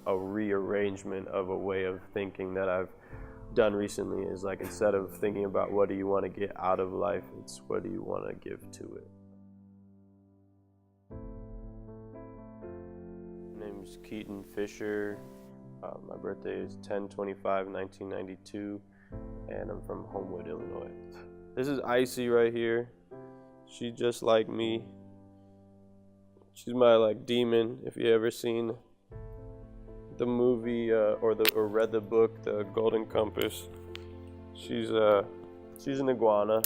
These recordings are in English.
a rearrangement of a way of thinking that I've done recently. Is like, instead of thinking about what do you want to get out of life, it's what do you want to give to it. My name's Keaton Fisher. My birthday is 10/25/1992, and I'm from Homewood, Illinois. This is Icy right here. She's just like me. She's my like demon. If you ever seen the movie or read the book, The Golden Compass, she's an iguana,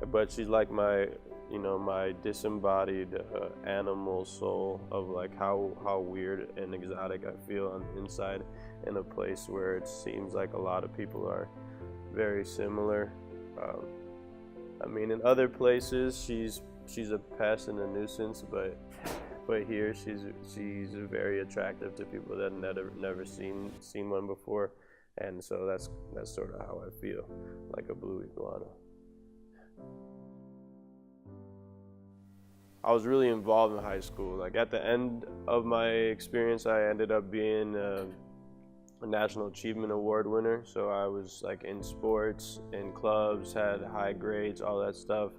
but she's like my my disembodied animal soul of like how weird and exotic I feel on the inside, in a place where it seems like a lot of people are very similar. I mean, in other places she's a pest and a nuisance, but here she's very attractive to people that never seen one before, and so that's sort of how I feel, like a blue iguana. I was really involved in high school. Like, at the end of my experience, I ended up being a National Achievement Award winner. So I was like in sports, in clubs, had high grades, all that stuff.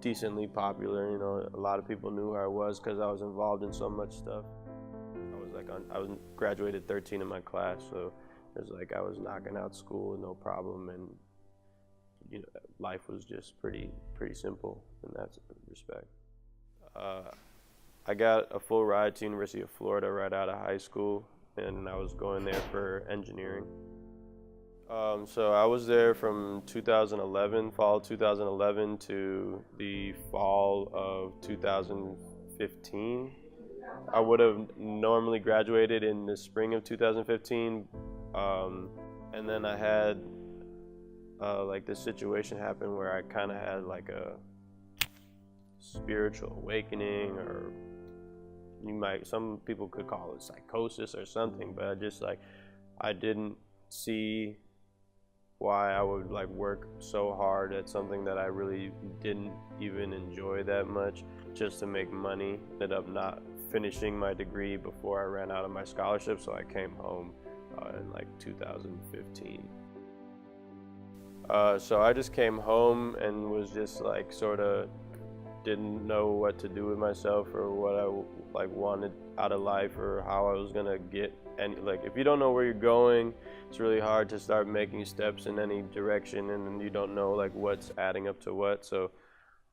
Decently popular, a lot of people knew who I was because I was involved in so much stuff. I was graduated 13 in my class, so it was like I was knocking out school no problem, and life was just pretty simple in that respect. I got a full ride to University of Florida right out of high school, and I was going there for engineering. So I was there from 2011, fall 2011 to the fall of 2015. I would have normally graduated in the spring of 2015, and then I had like this situation happen where I kind of had like a spiritual awakening, or some people could call it psychosis or something, but I didn't see why I would like work so hard at something that I really didn't even enjoy that much just to make money. Ended up not finishing my degree before I ran out of my scholarship, so I came home in like 2015. So I just came home and was just like sort of didn't know what to do with myself, or what I like wanted out of life, or how I was gonna get. And like, if you don't know where you're going, it's really hard to start making steps in any direction, and then you don't know like what's adding up to what. So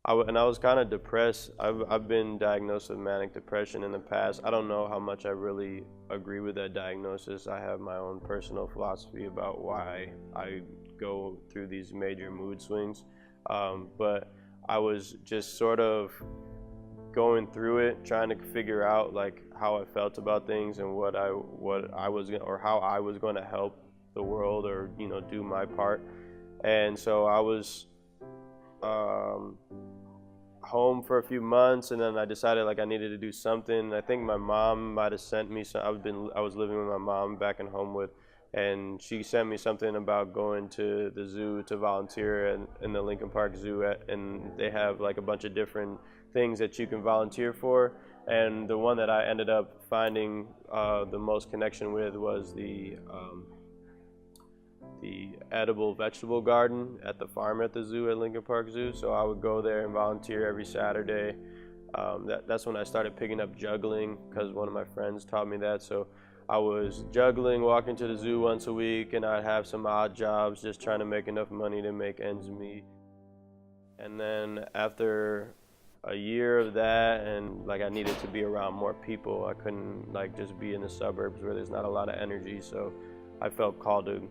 I was kind of depressed. I've been diagnosed with manic depression in the past. I don't know how much I really agree with that diagnosis. I have my own personal philosophy about why I go through these major mood swings, but I was just sort of going through it, trying to figure out like how I felt about things, and what I was gonna, or how I was going to help the world, or do my part. And so I was home for a few months, and then I decided like I needed to do something. I think my mom might have sent me some. I was living with my mom back in Homewood, and she sent me something about going to the zoo to volunteer in the Lincoln Park Zoo, and they have like a bunch of different things that you can volunteer for. And the one that I ended up finding the most connection with was the edible vegetable garden at the farm at the zoo at Lincoln Park Zoo. So I would go there and volunteer every Saturday. That's when I started picking up juggling, because one of my friends taught me that. So I was juggling, walking to the zoo once a week, and I'd have some odd jobs just trying to make enough money to make ends meet. And then after a year of that, and like I needed to be around more people, I couldn't like just be in the suburbs where there's not a lot of energy, so I felt called to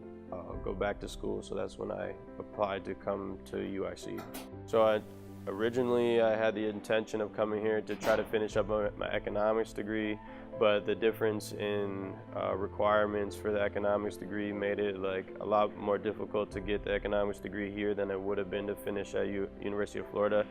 go back to school. So that's when I applied to come to UIC. So originally I had the intention of coming here to try to finish up my economics degree, but the difference in requirements for the economics degree made it like a lot more difficult to get the economics degree here than it would have been to finish at University of Florida.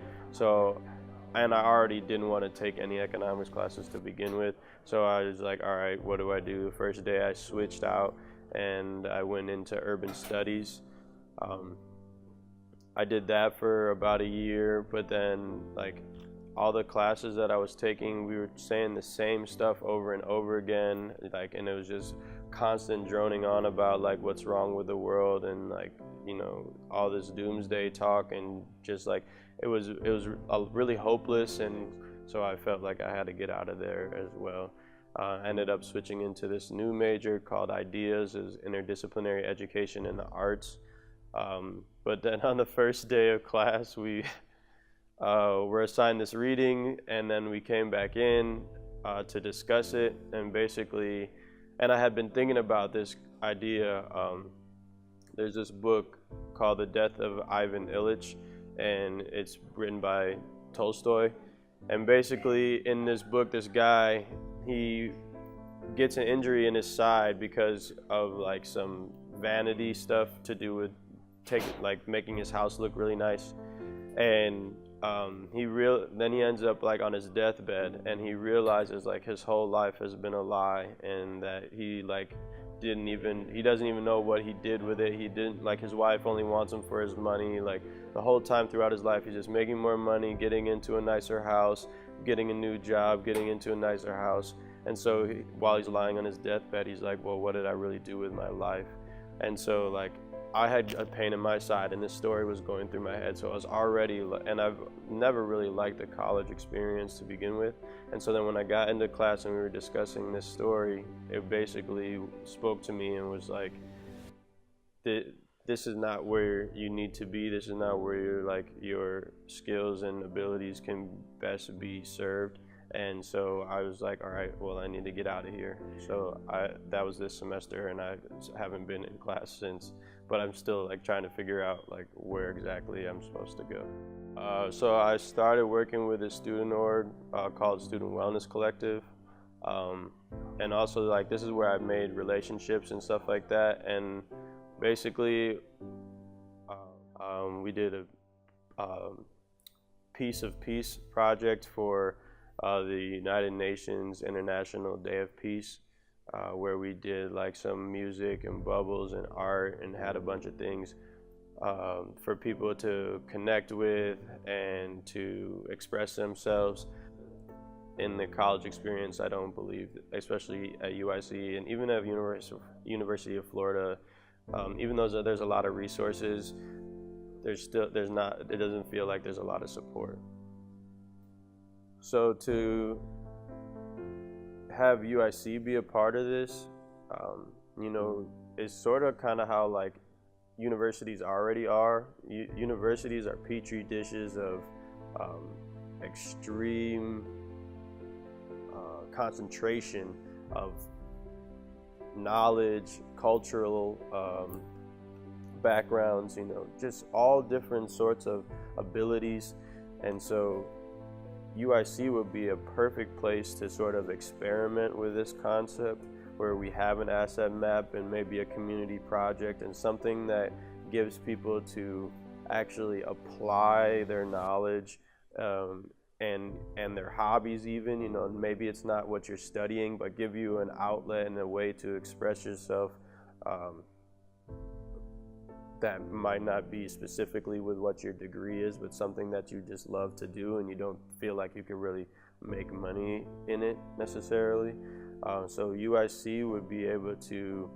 And I already didn't want to take any economics classes to begin with, so I was like, all right, what do I do? The first day I switched out and I went into urban studies. I did that for about a year, but then like all the classes that I was taking, we were saying the same stuff over and over again, like, and it was just constant droning on about like what's wrong with the world and like, you know, all this doomsday talk, and just like it was really hopeless, and so I felt like I had to get out of there as well. Ended up switching into this new major called Ideas, is interdisciplinary education in the arts. But then on the first day of class, we were assigned this reading, and then we came back in to discuss it, and basically, and I had been thinking about this idea. There's this book called The Death of Ivan Ilyich, and it's written by Tolstoy. And basically, in this book, this guy, he gets an injury in his side because of like some vanity stuff to do with making his house look really nice. And then he ends up like on his deathbed, and he realizes like his whole life has been a lie, and that he doesn't even know what he did with it. He didn't, like, his wife only wants him for his money. Like the whole time throughout his life, he's just making more money, getting into a nicer house, getting a new job, getting into a nicer house. And so while he's lying on his deathbed, he's like, well, what did I really do with my life? And so like I had a pain in my side, and this story was going through my head. So I was already, and I've never really liked the college experience to begin with. And so then when I got into class and we were discussing this story, it basically spoke to me and was like, this is not where you need to be. This is not where your skills and abilities can best be served. And so I was like, all right, well, I need to get out of here. So that was this semester, and I haven't been in class since, but I'm still like trying to figure out like where exactly I'm supposed to go. So I started working with a student org called Student Wellness Collective. And also like this is where I made relationships and stuff like that. And basically we did a Piece of Peace project for the United Nations International Day of Peace, where we did like some music and bubbles and art, and had a bunch of things for people to connect with and to express themselves. In the college experience, I don't believe, especially at UIC and even at University of Florida, even though there's a lot of resources, it doesn't feel like there's a lot of support. So to have UIC be a part of this, you know, is sort of kind of how like universities already are. Universities are petri dishes of extreme concentration of knowledge, cultural backgrounds, you know, just all different sorts of abilities. And so UIC would be a perfect place to sort of experiment with this concept, where we have an asset map and maybe a community project and something that gives people to actually apply their knowledge and their hobbies even, you know, maybe it's not what you're studying, but give you an outlet and a way to express yourself that might not be specifically with what your degree is, but something that you just love to do and you don't feel like you can really make money in it necessarily. So UIC would be able to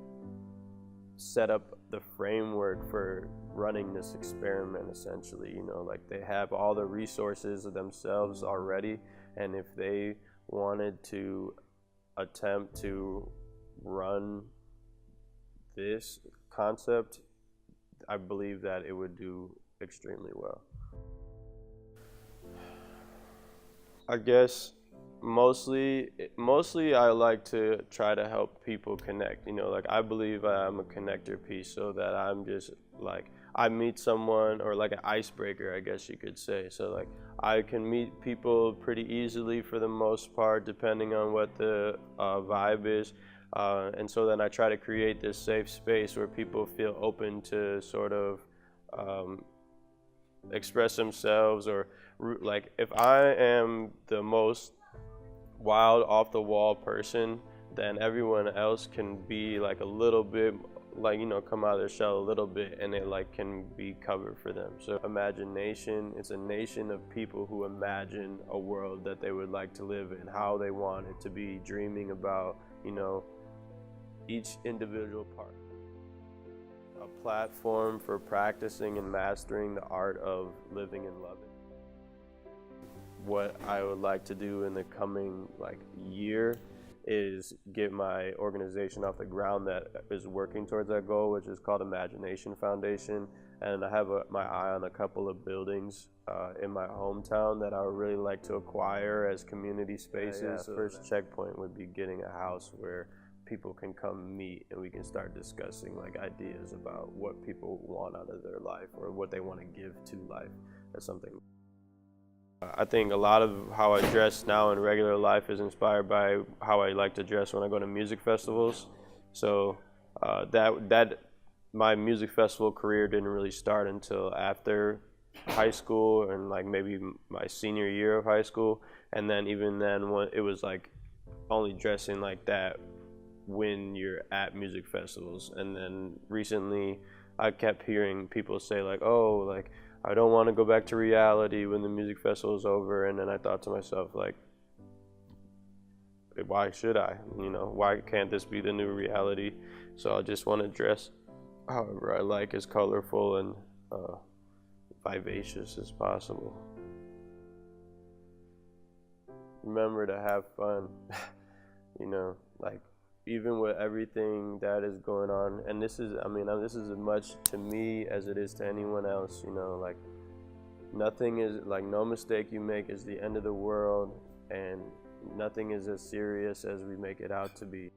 set up the framework for running this experiment essentially, you know, like they have all the resources themselves already, and if they wanted to attempt to run this concept, I believe that it would do extremely well. I guess mostly I like to try to help people connect, you know, like I believe I'm a connector piece, so that I'm just like, I meet someone, or like an icebreaker, I guess you could say. So like I can meet people pretty easily for the most part, depending on what the vibe is. And so then I try to create this safe space where people feel open to sort of express themselves, or like if I am the most wild, off the wall person, then everyone else can be like a little bit like, you know, come out of their shell a little bit, and it like can be covered for them. So imagination, it's a nation of people who imagine a world that they would like to live in, how they want it to be, dreaming about, you know, each individual part. A platform for practicing and mastering the art of living and loving. What I would like to do in the coming like year is get my organization off the ground that is working towards that goal, which is called Imagination Foundation. And I have my eye on a couple of buildings in my hometown that I would really like to acquire as community spaces. So first checkpoint would be getting a house where people can come meet and we can start discussing like ideas about what people want out of their life or what they want to give to life. That's something. I think a lot of how I dress now in regular life is inspired by how I like to dress when I go to music festivals. So that my music festival career didn't really start until after high school and like maybe my senior year of high school. And then even then, when it was like only dressing like that when you're at music festivals. And then recently I kept hearing people say like, oh, like I don't want to go back to reality when the music festival is over. And then I thought to myself, like, why should I? You know, why can't this be the new reality? So I just want to dress however I like, as colorful and vivacious as possible. Remember to have fun, you know, like even with everything that is going on, and this is, I mean, this is as much to me as it is to anyone else, you know, like nothing is, like no mistake you make is the end of the world, and nothing is as serious as we make it out to be.